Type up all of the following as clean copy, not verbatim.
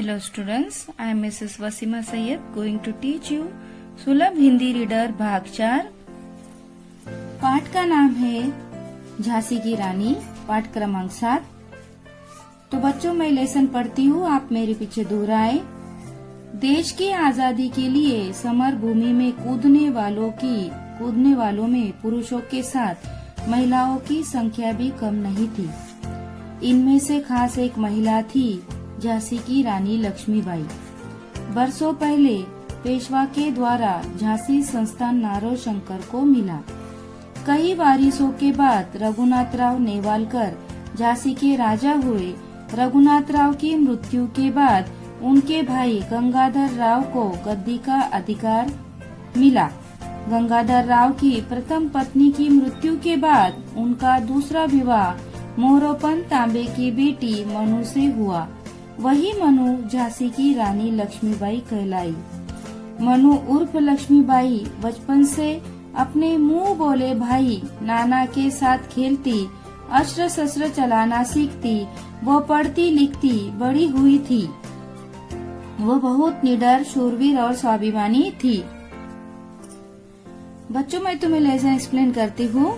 Hello students, I am Mrs. Wasima Sayyed going to teach you सुलभ Hindi reader भाग 4। पाठ का नाम है झांसी की रानी, पाठ क्रमांक 7। तो बच्चों मैं लेसन पढ़ती हूँ, आप मेरे पीछे दोहराए। देश की आजादी के लिए समर भूमि में कूदने वालों में पुरुषों के साथ महिलाओं की संख्या भी कम नहीं थी। इनमें से खास एक महिला थी, झांसी की रानी लक्ष्मीबाई। बरसों पहले पेशवा के द्वारा झांसी संस्थान नारो शंकर को मिला। कई बारिशों के बाद रघुनाथराव नेवालकर झांसी के राजा हुए। रघुनाथराव की मृत्यु के बाद उनके भाई गंगाधर राव को गद्दी का अधिकार मिला। गंगाधर राव की प्रथम पत्नी की मृत्यु के बाद उनका दूसरा विवाह मोरोपंत तांबे की बेटी मनु से हुआ। वही मनु झांसी की रानी लक्ष्मीबाई कहलाई। मनु उर्फ लक्ष्मीबाई बचपन से अपने मुंह बोले भाई नाना के साथ खेलती, अस्त्र शस्त्र चलाना सीखती, वो पढ़ती लिखती बड़ी हुई थी। वो बहुत निडर, शूरवीर और स्वाभिमानी थी। बच्चों मैं तुम्हें लेसन एक्सप्लेन करती हूँ।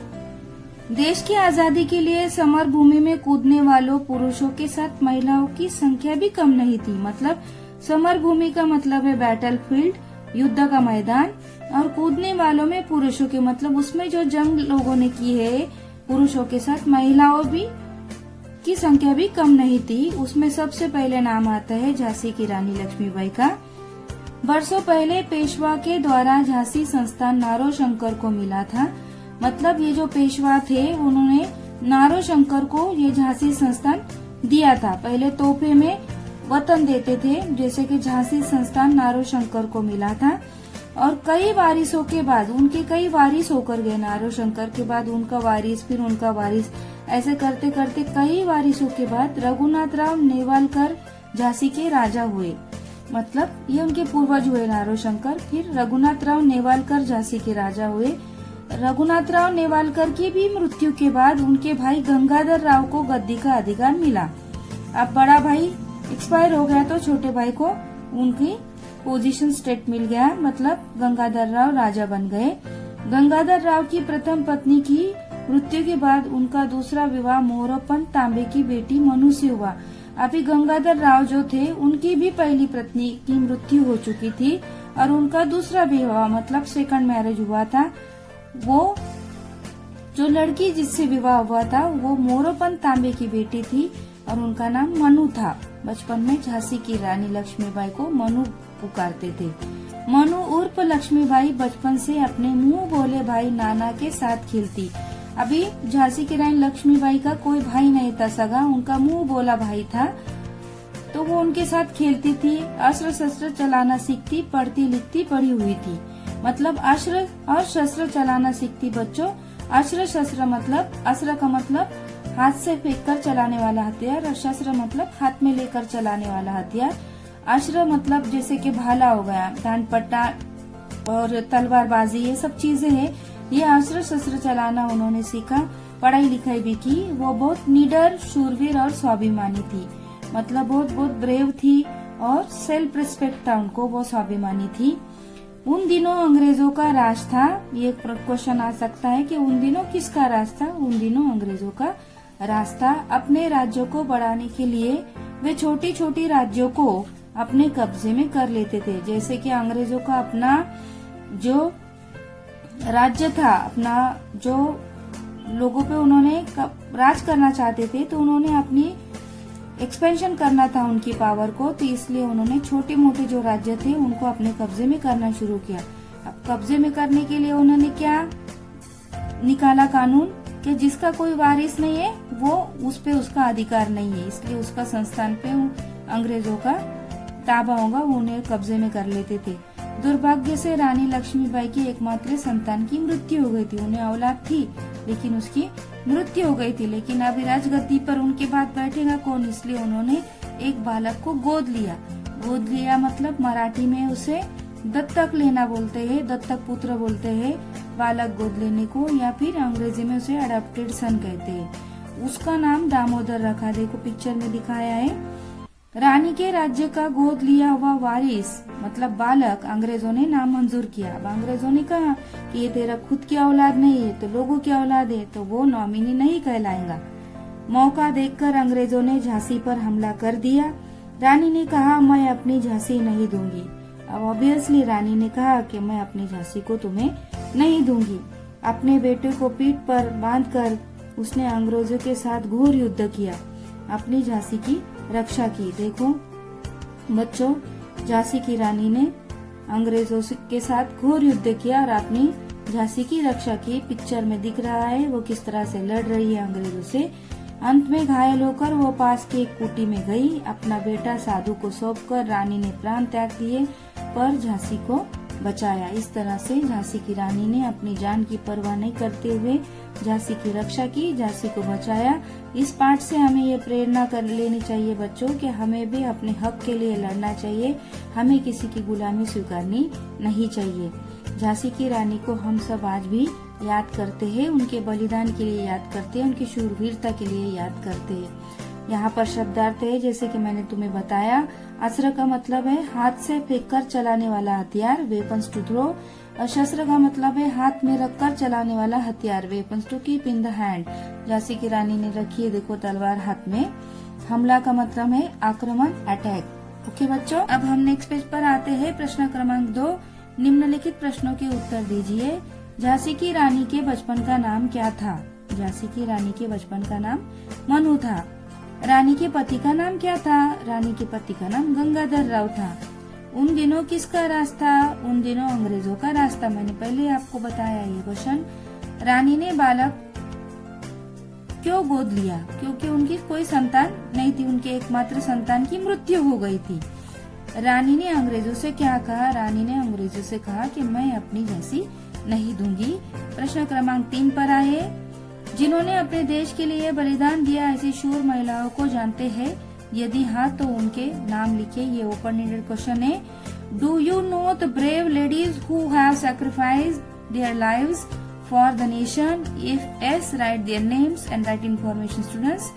देश की आजादी के लिए समर भूमि में कूदने वालों पुरुषों के साथ महिलाओं की संख्या भी कम नहीं थी। मतलब समर भूमि का मतलब है बैटल फील्ड, युद्ध का मैदान, और कूदने वालों में पुरुषों के मतलब उसमें जो जंग लोगों ने की है पुरुषों के साथ महिलाओं भी की संख्या भी कम नहीं थी। उसमें सबसे पहले नाम आता है झांसी की रानी लक्ष्मीबाई का। बरसों पहले पेशवा के द्वारा झांसी संस्थान नारो शंकर को मिला था। मतलब ये जो पेशवा थे उन्होंने नारो शंकर को ये झांसी संस्थान दिया था। पहले तोहफे में वतन देते थे, जैसे कि झांसी संस्थान नारो शंकर को मिला था। और कई वारिसों के बाद उनके कई वारिस होकर गए। नारो शंकर के बाद उनका वारिस, फिर उनका वारिस, ऐसे करते करते कई वारिसों के बाद रघुनाथराव नेवालकर झांसी के राजा हुए। मतलब ये उनके पूर्वज हुए नारो शंकर। फिर रघुनाथराव नेवालकर झांसी के राजा हुए। रघुनाथराव नेवालकर की भी मृत्यु के बाद उनके भाई गंगाधर राव को गद्दी का अधिकार मिला। अब बड़ा भाई एक्सपायर हो गया तो छोटे भाई को उनकी पोजीशन स्टेट मिल गया। मतलब गंगाधर राव राजा बन गए। गंगाधर राव की प्रथम पत्नी की मृत्यु के बाद उनका दूसरा विवाह मोरोपंत तांबे की बेटी मनु से हुआ। अभी गंगाधर राव जो थे उनकी भी पहली पत्नी की मृत्यु हो चुकी थी और उनका दूसरा विवाह मतलब सेकंड मैरिज हुआ था। वो जो लड़की जिससे विवाह हुआ था वो मोरोपंत तांबे की बेटी थी और उनका नाम मनु था। बचपन में झांसी की रानी लक्ष्मीबाई को मनु पुकारते थे। मनु उर्फ लक्ष्मीबाई बचपन से अपने मुंह बोले भाई नाना के साथ खेलती। अभी झांसी की रानी लक्ष्मीबाई का कोई भाई नहीं था सगा, उनका मुंह बोला भाई था, तो वो उनके साथ खेलती थी, अस्त्र शस्त्र चलाना सीखती, पढ़ती लिखती पढ़ी हुई थी। मतलब अस्त्र और शस्त्र चलाना सीखती बच्चों। अस्त्र शस्त्र मतलब अस्त्र का मतलब हाथ से फेंक कर चलाने वाला हथियार और शस्त्र मतलब हाथ में लेकर चलाने वाला हथियार। अस्त्र मतलब जैसे कि भाला हो गया, दान पट्टा और तलवारबाजी, ये सब चीजें हैं। ये अस्त्र शस्त्र चलाना उन्होंने सीखा, पढ़ाई लिखाई भी की। वो बहुत निडर, शूरवीर और स्वाभिमानी थी। मतलब बहुत ब्रेव थी और सेल्फ रिस्पेक्ट था उनको, वो स्वाभिमानी थी। उन दिनों अंग्रेजों का राज था। ये क्वेश्चन आ सकता है कि उन दिनों किसका राज था? उन दिनों अंग्रेजों का राज था। अपने राज्यों को बढ़ाने के लिए वे छोटी छोटी राज्यों को अपने कब्जे में कर लेते थे। जैसे कि अंग्रेजों का अपना जो राज्य था, अपना जो लोगों पे उन्होंने राज करना चाहते थे, तो उन्होंने अपनी एक्सपेंशन करना था उनकी पावर को, तो इसलिए उन्होंने छोटे मोटे जो राज्य थे उनको अपने कब्जे में करना शुरू किया। अब कब्जे में करने के लिए उन्होंने क्या निकाला कानून कि जिसका कोई वारिस नहीं है वो उस पे उसका अधिकार नहीं है, इसलिए उसका संस्थान पे अंग्रेजों का ताबा होगा, वो उन्हें कब्जे में कर लेते थे। दुर्भाग्य से रानी लक्ष्मीबाई की एकमात्र संतान की मृत्यु हो गई थी। उन्हें औलाद थी लेकिन उसकी मृत्यु हो गई थी। लेकिन अभी राजगद्दी पर उनके बाद बैठेगा कौन, इसलिए उन्होंने एक बालक को गोद लिया। गोद लिया मतलब मराठी में उसे दत्तक लेना बोलते हैं, दत्तक पुत्र बोलते हैं बालक गोद लेने को, या फिर अंग्रेजी में उसे अडॉप्टेड सन कहते हैं। उसका नाम दामोदर रखा। देखो पिक्चर में दिखाया है। रानी के राज्य का गोद लिया हुआ वारिस मतलब बालक अंग्रेजों ने नामंजूर किया। अब अंग्रेजों ने कहा कि ये तेरा खुद की औलाद नहीं है, तो लोगों की औलाद है, तो वो नॉमिनी नहीं कहलाएगा। मौका देखकर अंग्रेजों ने झांसी पर हमला कर दिया। रानी ने कहा मैं अपनी झांसी नहीं दूंगी। अब ऑब्वियसली रानी ने कहा कि मैं अपनी झांसी को तुम्हें नहीं दूंगी। अपने बेटे को पीठ पर बांधकर उसने अंग्रेजों के साथ घोर युद्ध किया, अपनी झांसी की रक्षा की। देखो बच्चों, झांसी की रानी ने अंग्रेजों के साथ घोर युद्ध किया और अपनी झांसी की रक्षा की। पिक्चर में दिख रहा है वो किस तरह से लड़ रही है अंग्रेजों से। अंत में घायल होकर वो पास की एक कुटी में गई। अपना बेटा साधु को सौंपकर रानी ने प्राण त्याग दिए पर झांसी को बचाया। इस तरह से झांसी की रानी ने अपनी जान की परवाह नहीं करते हुए झांसी की रक्षा की, झांसी को बचाया। इस पाठ से हमें ये प्रेरणा कर लेनी चाहिए बच्चों कि हमें भी अपने हक के लिए लड़ना चाहिए, हमें किसी की गुलामी स्वीकारनी नहीं चाहिए। झांसी की रानी को हम सब आज भी याद करते हैं, उनके बलिदान के लिए याद करते हैं, उनकी शूरवीरता के लिए याद करते हैं। यहाँ पर शब्दार्थ है जैसे कि मैंने तुम्हें बताया। अस्त्र का मतलब है हाथ से फेंककर चलाने वाला हथियार, वेपन्स टू थ्रो। और शस्त्र का मतलब है हाथ में रखकर चलाने वाला हथियार, weapons to keep in the hand. Jhansi की रानी ने रखी है देखो तलवार हाथ में। हमला का मतलब है आक्रमण, अटैक। ओके बच्चों, अब हम नेक्स्ट पेज पर आते हैं। प्रश्न क्रमांक 2, निम्नलिखित प्रश्नों के उत्तर दीजिए। झांसी की रानी के बचपन का नाम क्या था? झांसी की रानी के बचपन का नाम मनु था। रानी के पति का नाम क्या था? रानी के पति का नाम गंगाधर राव था। उन दिनों किसका राज था? उन दिनों अंग्रेजों का राज था। मैंने पहले आपको बताया ये क्वेश्चन। रानी ने बालक क्यों गोद लिया? क्योंकि उनकी कोई संतान नहीं थी, उनके एकमात्र संतान की मृत्यु हो गई थी। रानी ने अंग्रेजों से क्या कहा? रानी ने अंग्रेजों से कहा कि मैं अपनी झांसी नहीं दूंगी। प्रश्न क्रमांक 3 पर आए। जिन्होंने अपने देश के लिए बलिदान दिया ऐसी शूर महिलाओं को जानते हैं? यदि हाँ तो उनके नाम लिखिए। ये ओपन एंडेड क्वेश्चन है। Do you know the brave ladies who have sacrificed their lives for the nation? If yes, right their names and right information students.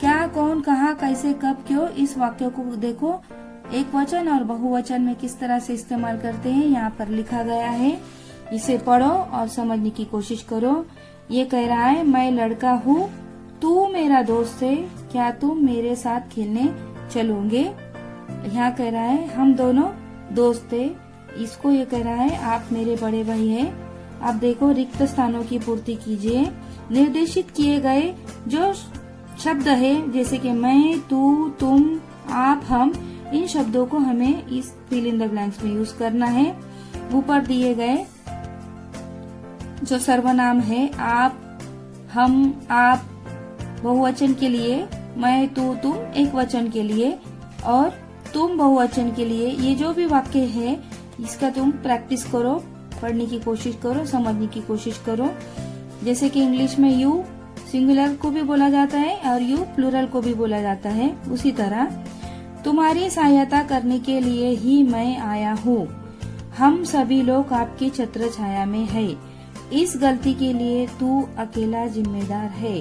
क्या, कौन, कहा, कैसे, कब, क्यों, इस वाक्य को देखो एक वचन और बहुवचन में किस तरह से इस्तेमाल करते हैं यहाँ पर लिखा गया है। इसे पढ़ो और समझने की कोशिश करो। ये कह रहा है मैं लड़का हूँ, तू मेरा दोस्त है, क्या तुम मेरे साथ खेलने चलोगे? यहाँ कह रहा है हम दोनों दोस्त है। इसको ये कह रहा है आप मेरे बड़े भाई हैं। अब देखो रिक्त स्थानों की पूर्ति कीजिए। निर्देशित किए गए जो शब्द है जैसे कि मैं, तू, तुम, आप, हम, इन शब्दों को हमें इस फिल इन द ब्लैंक्स में यूज करना है। ऊपर दिए गए जो सर्वनाम है आप, हम, आप बहुवचन के लिए, मैं, तू, तुम एक वचन के लिए और तुम बहुवचन के लिए, ये जो भी वाक्य है इसका तुम प्रैक्टिस करो, पढ़ने की कोशिश करो, समझने की कोशिश करो। जैसे कि इंग्लिश में यू सिंगुलर को भी बोला जाता है और यू प्लूरल को भी बोला जाता है, उसी तरह तुम्हारी सहायता करने के लिए ही मैं आया हूँ। हम सभी लोग आपकी छत्र छाया में है। इस गलती के लिए तू अकेला जिम्मेदार है।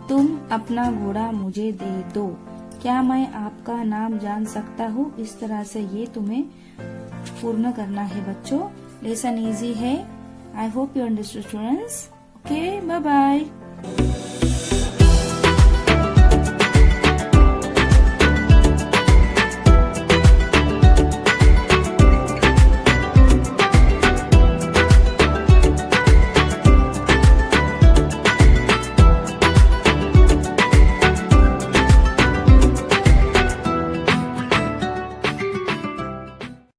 तुम अपना घोड़ा मुझे दे दो। क्या मैं आपका नाम जान सकता हूँ? इस तरह से ये तुम्हें पूर्ण करना है बच्चों। लेसन इजी है। I hope you understood students. Okay, bye bye.